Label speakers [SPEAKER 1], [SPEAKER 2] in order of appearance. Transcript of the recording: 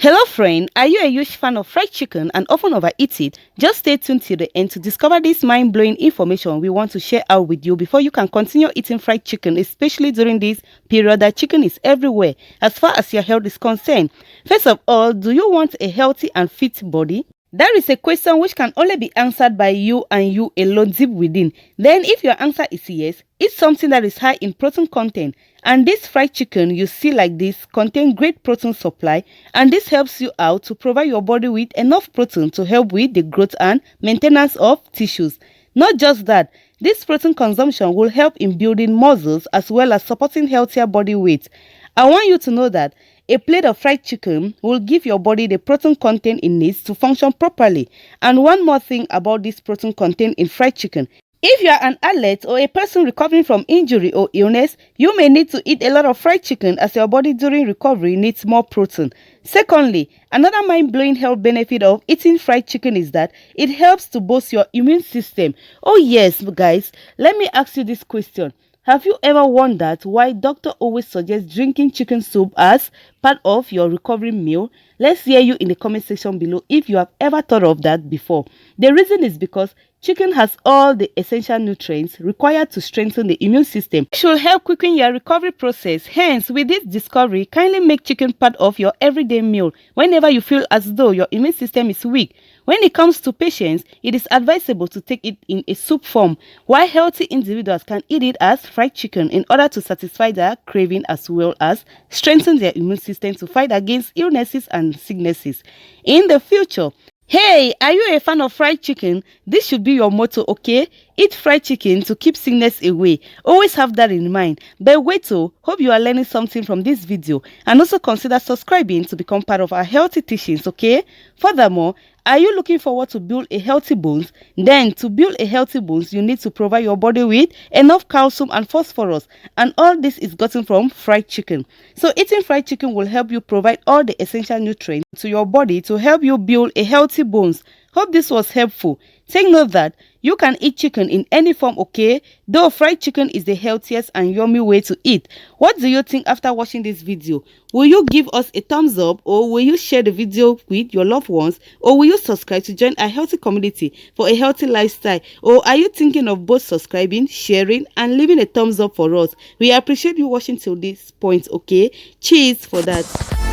[SPEAKER 1] Hello friend, are you a huge fan of fried chicken and often overeat it? Just stay tuned till the end to discover this mind-blowing information we want to share out with you before you can continue eating fried chicken, especially during this period that chicken is everywhere as far as your health is concerned. First of all, do you want a healthy and fit body? That is a question which can only be answered by you and you alone deep within. Then if your answer is yes, eat something that is high in protein content. And this fried chicken you see like this contain great protein supply, and this helps you out to provide your body with enough protein to help with the growth and maintenance of tissues. Not just that, this protein consumption will help in building muscles as well as supporting healthier body weight. I want you to know that a plate of fried chicken will give your body the protein content it needs to function properly. And one more thing about this protein content in fried chicken. If you are an athlete or a person recovering from injury or illness, you may need to eat a lot of fried chicken as your body during recovery needs more protein. Secondly, another mind-blowing health benefit of eating fried chicken is that it helps to boost your immune system. Oh yes, guys, let me ask you this question. Have you ever wondered why doctor always suggests drinking chicken soup as part of your recovery meal? Let's hear you in the comment section below if you have ever thought of that before. The reason is because chicken has all the essential nutrients required to strengthen the immune system. It should help quicken your recovery process. Hence, with this discovery, kindly make chicken part of your everyday meal whenever you feel as though your immune system is weak. When it comes to patients, it is advisable to take it in a soup form, while healthy individuals can eat it as fried chicken in order to satisfy their craving as well as strengthen their immune system to fight against illnesses and sicknesses. In the future, hey, are you a fan of fried chicken? This should be your motto, okay? Eat fried chicken to keep sickness away. Always have that in mind. But wait, hope you are learning something from this video, and also consider subscribing to become part of our healthy teachings, okay? Furthermore, are you looking forward to build a healthy bones? Then, to build a healthy bones, you need to provide your body with enough calcium and phosphorus. And all this is gotten from fried chicken. So, eating fried chicken will help you provide all the essential nutrients to your body to help you build a healthy bones. Hope this was helpful. Take note that you can eat chicken in any form, okay? Though fried chicken is the healthiest and yummy way to eat. What do you think after watching this video? Will you give us a thumbs up, or will you share the video with your loved ones, or will you subscribe to join a healthy community for a healthy lifestyle? Or are you thinking of both subscribing, sharing, and leaving a thumbs up for us? We appreciate you watching till this point, okay? Cheers for that.